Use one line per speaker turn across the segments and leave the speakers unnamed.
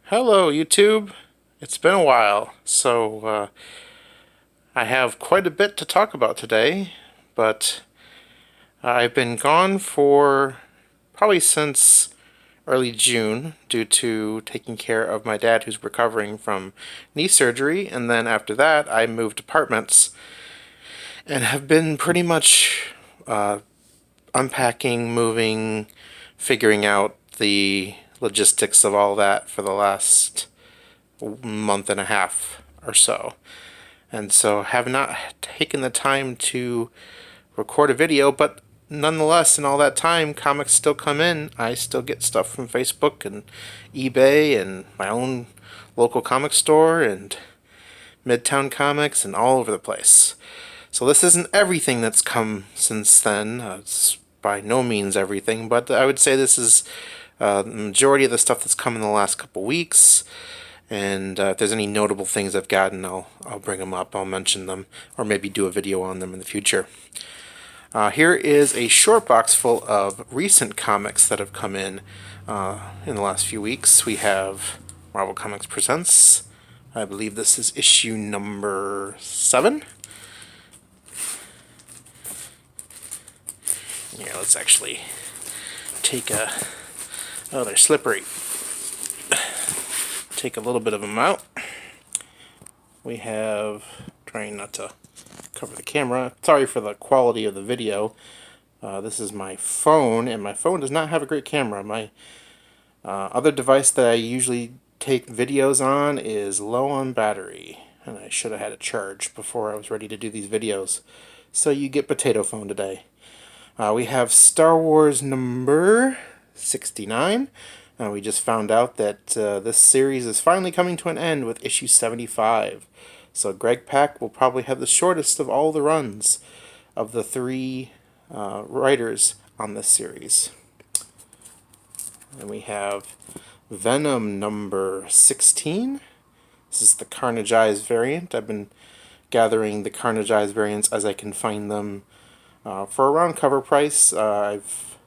Hello, YouTube. It's been a while, I have quite a bit to talk about today, but I've been gone for probably since early June due to taking care of my dad who's recovering from knee surgery, and then after that I moved apartments and have been pretty much unpacking, moving, figuring out the logistics of all that for the last month and a half or so. And so have not taken the time to record a video, but nonetheless, in all that time, comics still come in. I still get stuff from Facebook and eBay and my own local comic store and Midtown Comics and all over the place. So this isn't everything that's come since then. It's by no means everything, but I would say this is the majority of the stuff that's come in the last couple weeks. And if there's any notable things I've gotten, I'll bring them up. I'll mention them, or maybe do a video on them in the future. Here is a short box full of recent comics that have come in the last few weeks. We have Marvel Comics Presents. I believe this is issue number 7. Yeah, let's actually take a... Oh, they're slippery. Take a little bit of them out. We have, trying not to cover the camera, sorry for the quality of the video. This is my phone, and my phone does not have a great camera. My other device that I usually take videos on is low on battery, and I should have had it charged before I was ready to do these videos. So you get potato phone today. We have Star Wars number 69. We just found out that this series is finally coming to an end with issue 75. So Greg Pak will probably have the shortest of all the runs of the 3 writers on this series. And we have Venom number 16. This is the Carnageized variant. I've been gathering the Carnageized variants as I can find them for around cover price. I've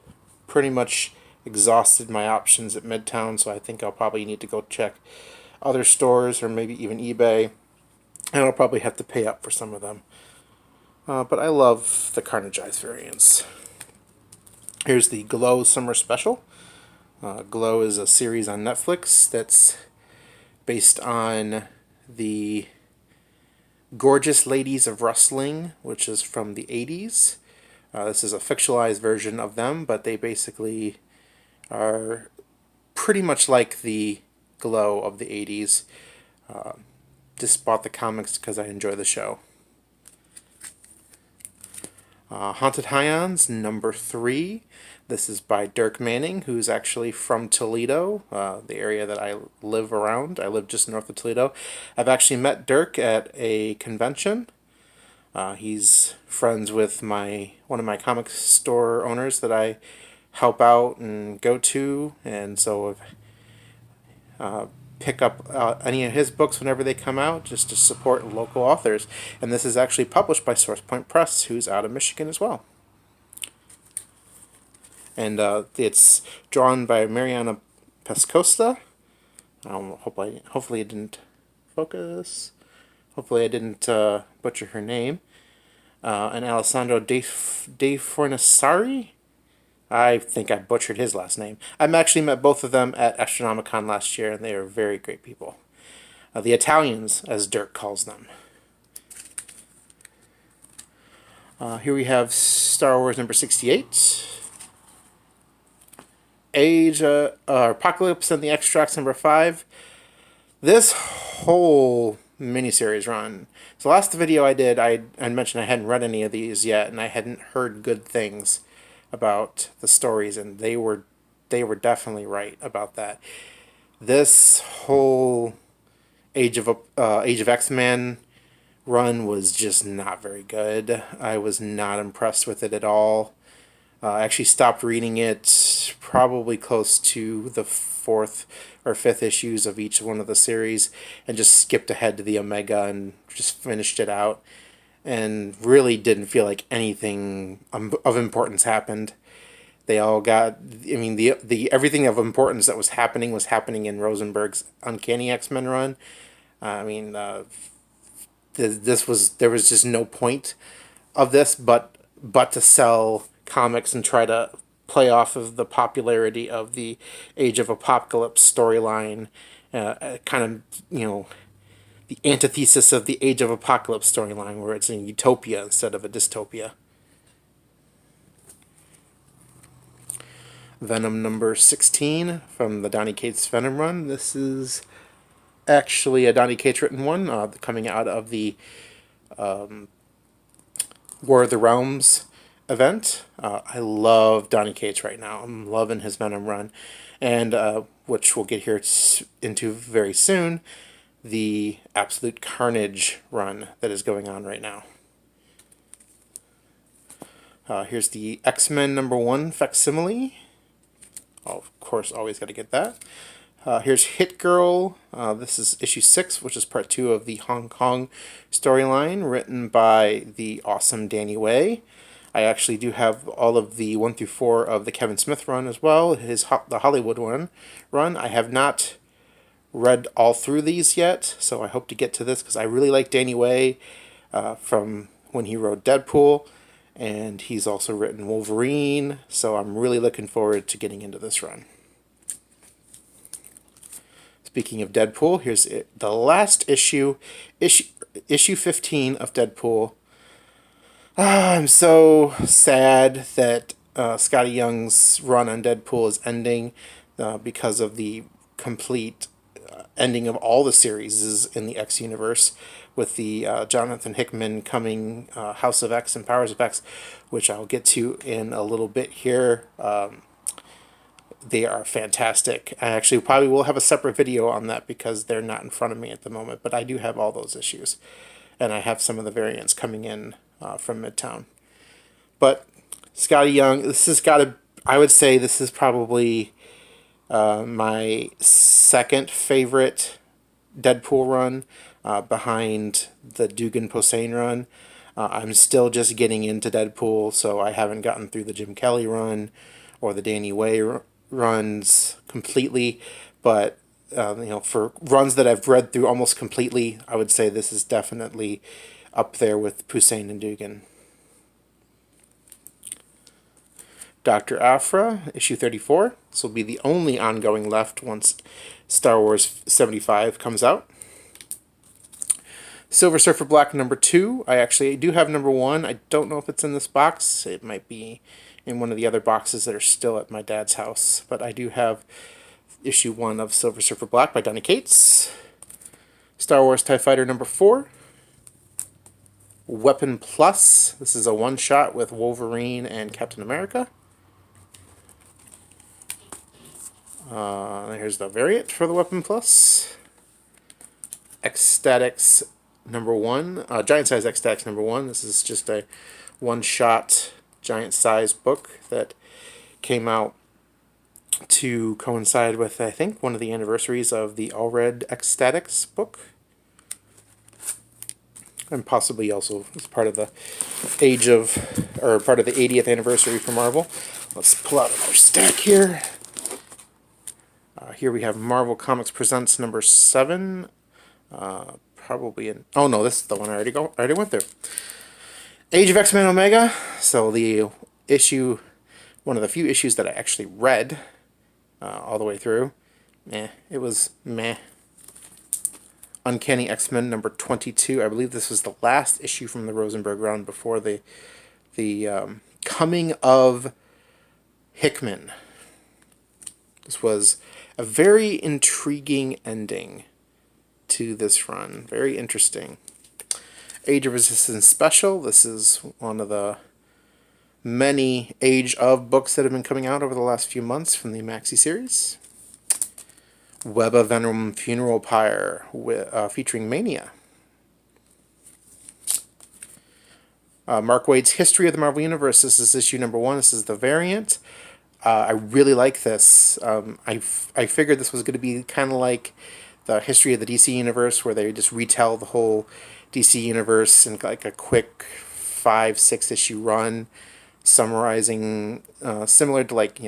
pretty much exhausted my options at Midtown, so I think I'll probably need to go check other stores or maybe even eBay, and I'll probably have to pay up for some of them. But I love the Carnageized variants. Here's the Glow Summer Special. Glow is a series on Netflix that's based on the Gorgeous Ladies of Rustling, which is from the 80s. This is a fictionalized version of them, but they basically are pretty much like the Glow of the 80s. Just bought the comics because I enjoy the show. Haunted Highlands number 3. This is by Dirk Manning, who's actually from Toledo, the area that I live around. I live just north of Toledo. I've actually met Dirk at a convention. He's friends with one of my comic store owners that I help out and go to, and so pick up any of his books whenever they come out, just to support local authors. And this is actually published by Source Point Press, who's out of Michigan as well. And it's drawn by Mariana Pescosta. Hopefully it didn't focus. Hopefully I didn't butcher her name. And Alessandro De Fornassari. I think I butchered his last name. I've actually met both of them at Astronomicon last year, and they are very great people. The Italians, as Dirk calls them. Here we have Star Wars number 68. Apocalypse and the Extracts number 5. This whole miniseries run. So last video I did, I mentioned I hadn't read any of these yet, and I hadn't heard good things about the stories, and they were definitely right about that. This whole Age of X-Men run was just not very good. I was not impressed with it at all. I actually stopped reading it probably close to the 4th or 5th issues of each one of the series, and just skipped ahead to the Omega and just finished it out, and really didn't feel like anything of importance happened. They all got, I mean, the everything of importance that was happening in Rosenberg's Uncanny X-Men run. I mean, there was just no point of this but to sell comics and try to play off of the popularity of the Age of Apocalypse storyline, kind of, the antithesis of the Age of Apocalypse storyline, where it's a utopia instead of a dystopia. Venom number 16 from the Donny Cates Venom run. This is actually a Donny Cates written one, coming out of the War of the Realms event. I love Donny Cates right now. I'm loving his Venom run, and which we'll get here into very soon, the Absolute Carnage run that is going on right now. Here's the X-Men number 1 facsimile. Oh, of course, always got to get that. Here's Hit Girl. This is issue 6, which is part 2 of the Hong Kong storyline, written by the awesome Danny Way. I actually do have all of the 1 through 4 of the Kevin Smith run as well, the Hollywood run. I have not read all through these yet, so I hope to get to this because I really like Danny Way from when he wrote Deadpool, and he's also written Wolverine, so I'm really looking forward to getting into this run. Speaking of Deadpool, here's the last issue 15 of Deadpool. I'm so sad that Scotty Young's run on Deadpool is ending because of the complete ending of all the series in the X universe, with the Jonathan Hickman coming House of X and Powers of X, which I'll get to in a little bit here. They are fantastic. I actually probably will have a separate video on that because they're not in front of me at the moment, but I do have all those issues, and I have some of the variants coming in from Midtown. But Scotty Young, this has got to, I would say this is probably my second favorite Deadpool run, behind the Dugan Posehn run. I'm still just getting into Deadpool, so I haven't gotten through the Jim Kelly run or the Danny Way runs completely, but for runs that I've read through almost completely, I would say this is definitely up there with Posehn and Dugan. Dr. Aphra, issue 34. This will be the only ongoing left once Star Wars 75 comes out. Silver Surfer Black number 2. I actually do have number 1. I don't know if it's in this box. It might be in one of the other boxes that are still at my dad's house. But I do have issue 1 of Silver Surfer Black by Donny Cates. Star Wars TIE Fighter number 4. Weapon Plus. This is a one-shot with Wolverine and Captain America. Here's the variant for the Weapon Plus. Ecstatics number 1. Giant Size Ecstatics number 1. This is just a one-shot giant size book that came out to coincide with, I think, one of the anniversaries of the Allred Ecstatics book. And possibly also as part of the part of the 80th anniversary for Marvel. Let's pull out another stack here. Here we have Marvel Comics Presents number 7. Probably in... Oh no, this is the one I already went through. Age of X-Men Omega. So the issue, one of the few issues that I actually read all the way through. It was meh. Uncanny X-Men number 22. I believe this was the last issue from the Rosenberg run before the coming of Hickman. This was a very intriguing ending to this run. Very interesting. Age of Resistance Special. This is one of the many Age of books that have been coming out over the last few months from the Maxi series. Web of Venom Funeral Pyre featuring Mania. Mark Waid's History of the Marvel Universe. This is issue number 1. This is the variant. I really like this. I figured this was going to be kind of like the History of the DC Universe, where they just retell the whole DC Universe in like a quick 5-6 issue run. summarizing, similar to, like,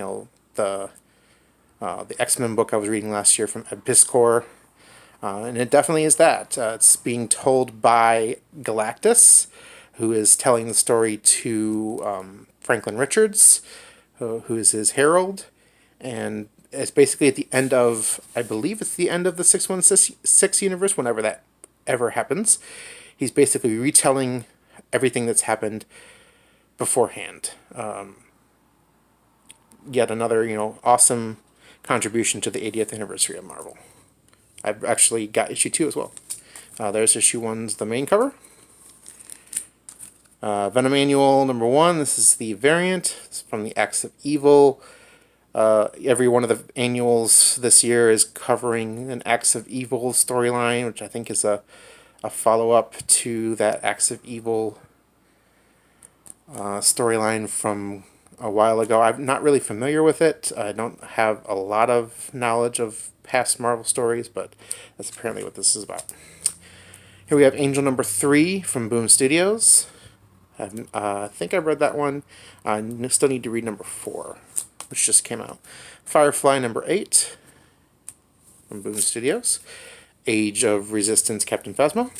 the X-Men book I was reading last year from Ed Piskor. And it definitely is that. It's being told by Galactus, who is telling the story to Franklin Richards, who is his herald. And it's basically at the end of, I believe it's the end of the 616 universe, whenever that ever happens. He's basically retelling everything that's happened beforehand. Yet another, awesome contribution to the 80th anniversary of Marvel. I've actually got issue 2 as well. There's issue 1's the main cover. Venom Annual number 1. This is the variant. It's from the Acts of Evil. Every one of the annuals this year is covering an Acts of Evil storyline, which I think is a follow-up to that Acts of Evil storyline from a while ago. I'm not really familiar with it. I don't have a lot of knowledge of past Marvel stories, but that's apparently what this is about. Here we have Angel number 3 from Boom Studios. I think I read that one. I still need to read number 4, which just came out. Firefly number 8 from Boom Studios. Age of Resistance Captain Phasma.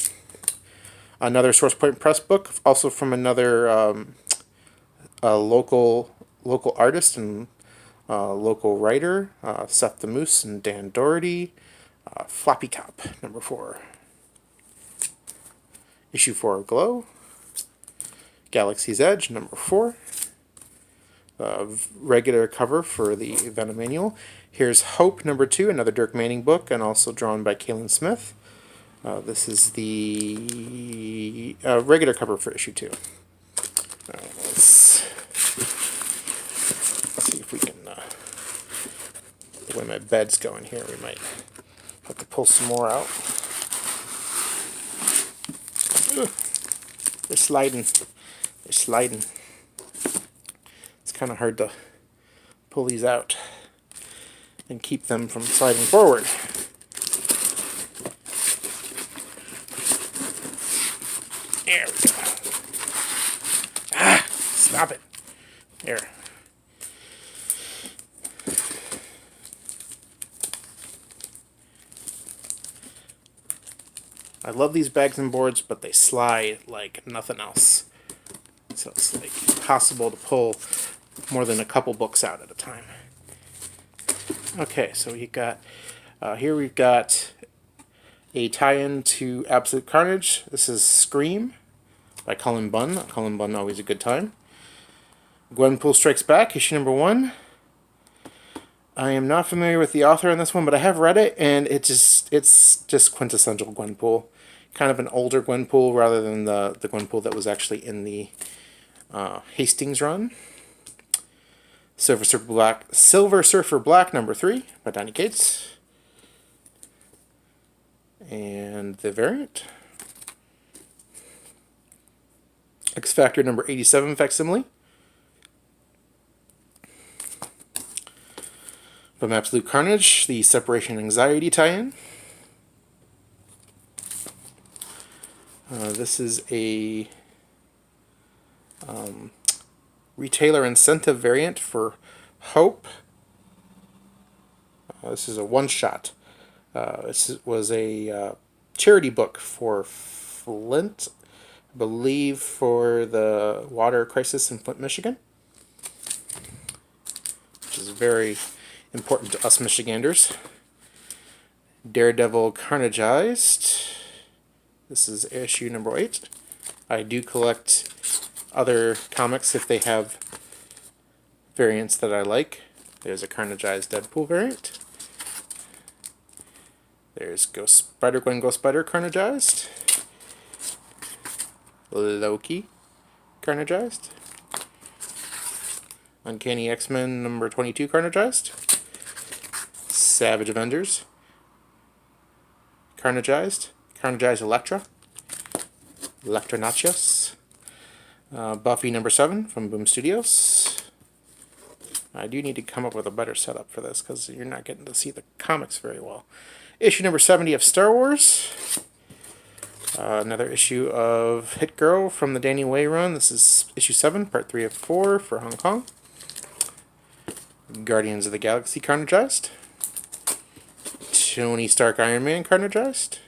Another Source Point Press book, also from another local artist and local writer, Seth the Moose and Dan Doherty. Floppy Cop number 4. Issue 4 of Glow. Galaxy's Edge number 4. Regular cover for the Venom Annual. Here's Hope number 2, another Dirk Manning book, and also drawn by Kalen Smith. This is the regular cover for issue 2. Let's see if we can, the way my bed's going here, we might have to pull some more out. Ugh. They're sliding. They're sliding. It's kind of hard to pull these out and keep them from sliding forward. There we go. Ah! Stop it. There. I love these bags and boards, but they slide like nothing else. So it's like impossible to pull more than a couple books out at a time. Okay, so we got here we've got a tie-in to Absolute Carnage. This is Scream by Cullen Bunn. Cullen Bunn, always a good time. Gwenpool Strikes Back, issue number 1. I am not familiar with the author on this one, but I have read it, and it's just quintessential Gwenpool. Kind of an older Gwenpool rather than the Gwenpool that was actually in the Hastings run. Silver Surfer Black number 3 by Donny Cates. And the variant. X Factor number 87 facsimile. From Absolute Carnage, the Separation Anxiety tie-in. This is a retailer incentive variant for Hope. This is a one-shot. This was a charity book for Flint, I believe for the water crisis in Flint, Michigan, which is very important to us Michiganders. Daredevil Carnageized. This is issue number 8. I do collect other comics if they have variants that I like. There's a Carnageized Deadpool variant. There's Spider-Gwen Ghost Spider Carnageized. Loki Carnageized. Uncanny X-Men number 22 Carnageized. Savage Avengers Carnageized. Carnageized Elektra Nachos. Buffy number 7 from Boom Studios. I do need to come up with a better setup for this because you're not getting to see the comics very well. Issue number 70 of Star Wars. Another issue of Hit Girl from the Danny Way run. This is issue 7, part 3 of 4 for Hong Kong. Guardians of the Galaxy Carnagized. Tony Stark Iron Man Carnagized.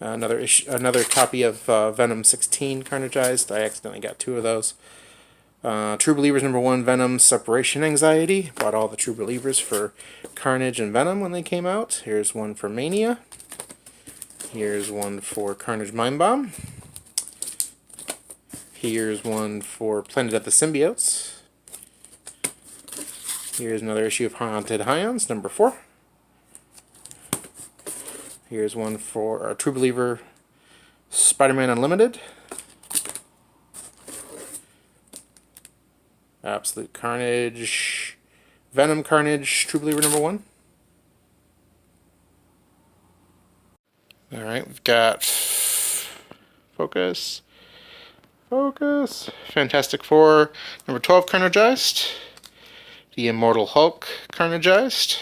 Another copy of Venom 16 Carnagized. I accidentally got 2 of those. True Believers #1 Venom Separation Anxiety. Bought all the True Believers for Carnage and Venom when they came out. Here's one for Mania. Here's one for Carnage Mind Bomb. Here's one for Planet of the Symbiotes. Here's another issue of Haunted Highlands #4. Here's one for True Believer Spider-Man Unlimited. Absolute Carnage, Venom Carnage, True Believer #1. Alright, we've got Focus, Fantastic Four #12 Carnagized, The Immortal Hulk Carnagized,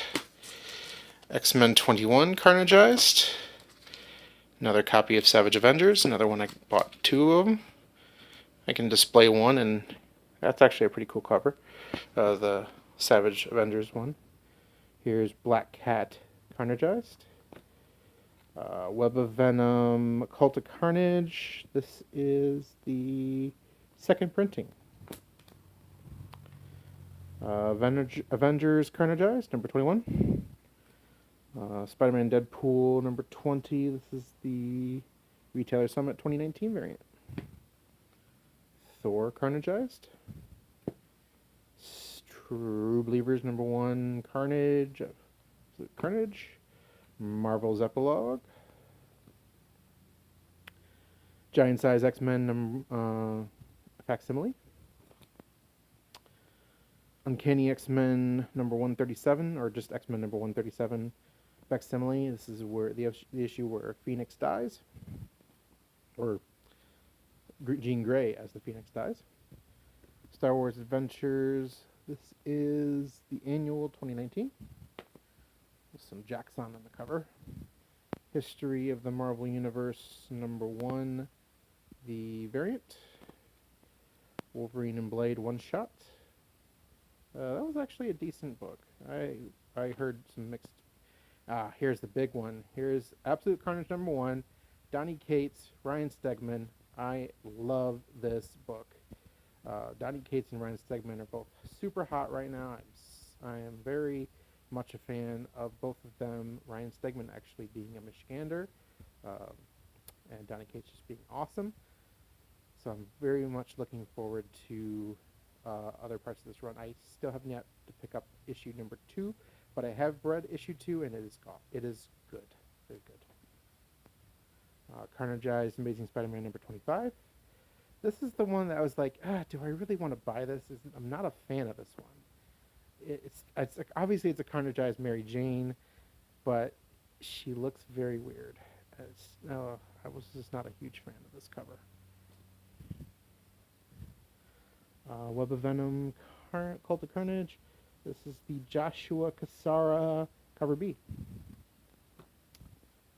X-Men 21 Carnagized, another copy of Savage Avengers, another one I bought 2 of them. I can display one, and that's actually a pretty cool cover, the Savage Avengers one. Here's Black Cat Carnagized. Web of Venom, Cult of Carnage. This is the 2nd printing. Avengers Carnagized, #21. Spider-Man Deadpool, #20. This is the Retailer Summit 2019 variant. Thor Carnagized. True Believers #1 Carnage. Carnage. Marvel's Epilogue. Giant Size X-Men Facsimile. Uncanny X-Men #137, or just X-Men #137 Facsimile. This is where the issue where Phoenix dies, or Jean Grey as the Phoenix dies. Star Wars Adventures. This is the annual 2019. With some Jackson on the cover. History of the Marvel Universe #1, the variant. Wolverine and Blade one-shot. That was actually a decent book. I heard some mixed... here's the big one. Here's Absolute Carnage #1, Donny Cates, Ryan Stegman. I love this book. Donny Cates and Ryan Stegman are both super hot right now. I am very much a fan of both of them. Ryan Stegman actually being a Michigander, and Donny Cates just being awesome. So I'm very much looking forward to other parts of this run. I still haven't yet to pick up issue #2, but I have read issue 2, and it is good, very good. Carnagized Amazing Spider-Man #25. This is the one that I was like, do I really want to buy this? I'm not a fan of this one. It's like, obviously it's a Carnagized Mary Jane, but she looks very weird. I was just not a huge fan of this cover. Web of Venom, Cult of Carnage. This is the Joshua Cassara cover B.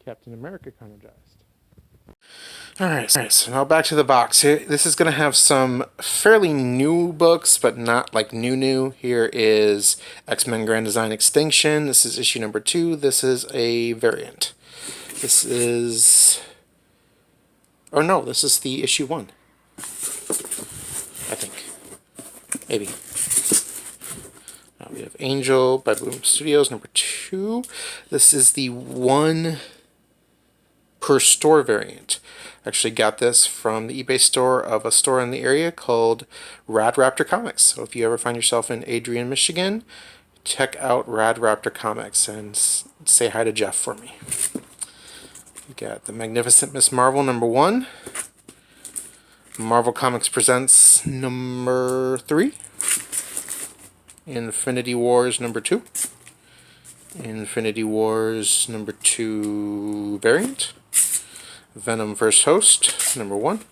Captain America Carnagized. Alright, so now back to the box. Here, this is going to have some fairly new books, but not like new. Here is X-Men Grand Design Extinction. This is issue #2. This is a variant. This is... oh no, this is the issue 1. I think. Maybe. We have Angel by Boom Studios, #2. This is the 1 per store variant. Actually got this from the eBay store of a store in the area called Rad Raptor Comics. So if you ever find yourself in Adrian, Michigan, check out Rad Raptor Comics and say hi to Jeff for me. We got the Magnificent Miss Marvel #1. Marvel Comics Presents #3. Infinity Wars #2. Infinity Wars #2 variant. Venom vs. Host #1.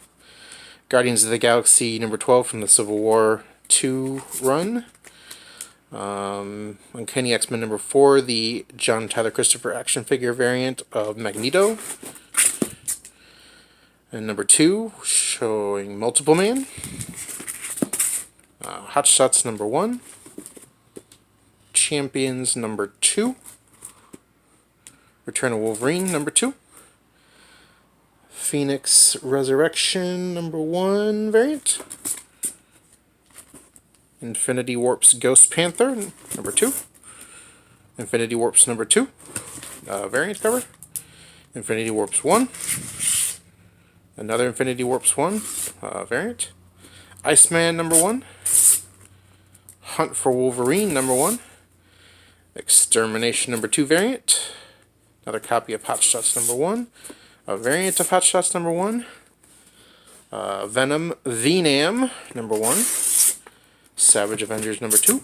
Guardians of the Galaxy #12 from the Civil War 2 run. Uncanny X-Men number 4, the John Tyler Christopher action figure variant of Magneto. And number 2, showing Multiple Man. Hot Shots number 1. Champions number 2. Return of Wolverine number 2. Phoenix Resurrection number 1 variant. Infinity Warp's Ghost Panther number 2. Infinity Warp's number 2 variant cover. Infinity Warp's 1. Another Infinity Warp's 1 variant. Iceman number 1. Hunt for Wolverine number 1. Extermination number 2 variant. Another copy of Hot Shots number 1. A variant of Hot Shots number 1. Venom Venam number 1. Savage Avengers number 2.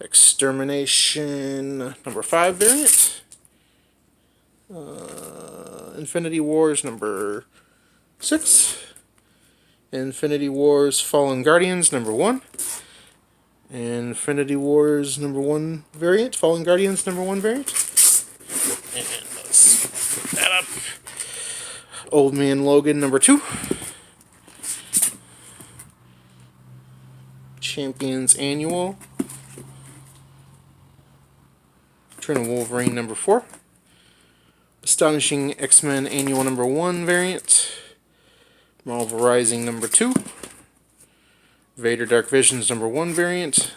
Extermination number 5 variant. Infinity Wars number 6. Infinity Wars Fallen Guardians number 1. Infinity Wars number 1 variant. Fallen Guardians number 1 variant. And let's put that up. Old Man Logan number 2. Champions Annual. Return of Wolverine number 4. Astonishing X-Men Annual number 1 variant. Marvel Rising number 2. Vader Dark Visions number 1 variant.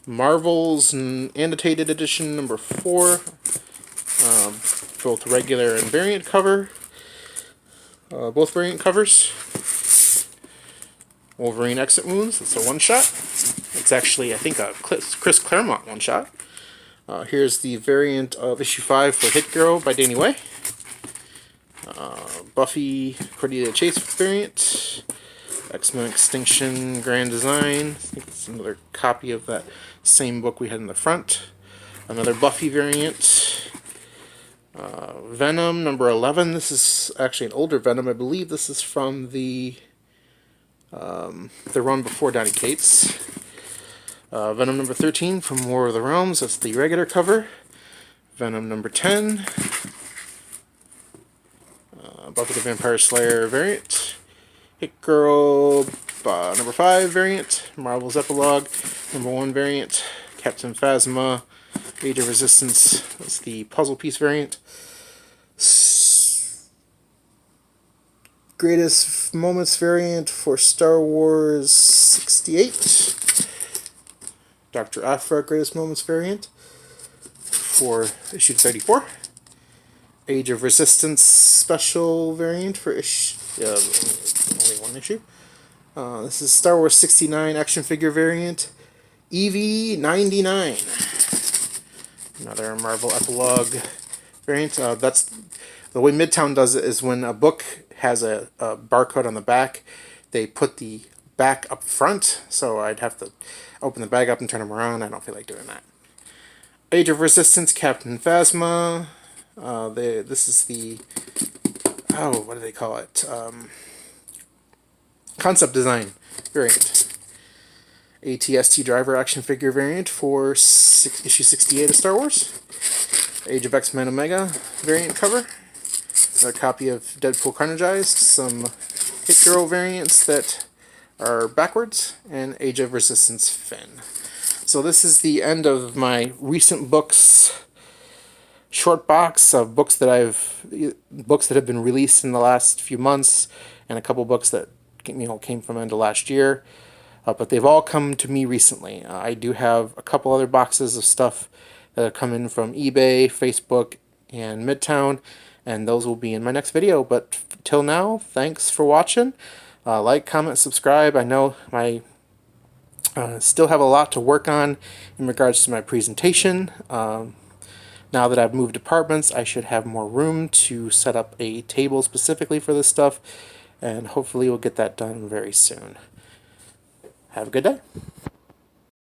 Marvel's Annotated Edition number 4. Both regular and variant cover. Both variant covers. Wolverine Exit Wounds. It's a one-shot. It's actually, I think, a Chris Claremont one-shot. Here's the variant of issue 5 for Hit Girl by Danny Way. Buffy Cordelia Chase variant. X-Men Extinction Grand Design. I think it's another copy of that same book we had in the front. Another Buffy variant. Venom number 11. This is actually an older Venom. I believe this is from the run before Donny Cates. Venom number 13 from War of the Realms. That's the regular cover. Venom number 10. Buffy the Vampire Slayer variant. Hit Girl number 5 variant. Marvel's Epilogue number 1 variant. Captain Phasma. Age of Resistance. That's the puzzle piece variant. Greatest Moments variant for Star Wars 68. Dr. Aphra Greatest Moments variant for issue 34. Age of Resistance special variant for only one issue. This is Star Wars 69 action figure variant. Eevee 99. Another Marvel Epilogue variant. That's the way Midtown does it, is when a book has a barcode on the back, they put the back up front, so I'd have to open the bag up and turn them around. I don't feel like doing that. Age of Resistance Captain Phasma. This is the, what do they call it? Concept design variant. ATST driver action figure variant for issue 68 of Star Wars. Age of X-Men Omega variant cover. Another copy of Deadpool Carnageized. Some Hit Girl variants that are backwards. And Age of Resistance Finn. So this is the end of my recent books short box of books that have been released in the last few months, and a couple books that came from end of last year. But they've all come to me recently. I do have a couple other boxes of stuff that have come in from eBay, Facebook, and Midtown, and those will be in my next video. But till now, thanks for watching. Like, comment, subscribe. I know I still have a lot to work on in regards to my presentation. Now that I've moved apartments, I should have more room to set up a table specifically for this stuff, and hopefully we'll get that done very soon. Have a good day.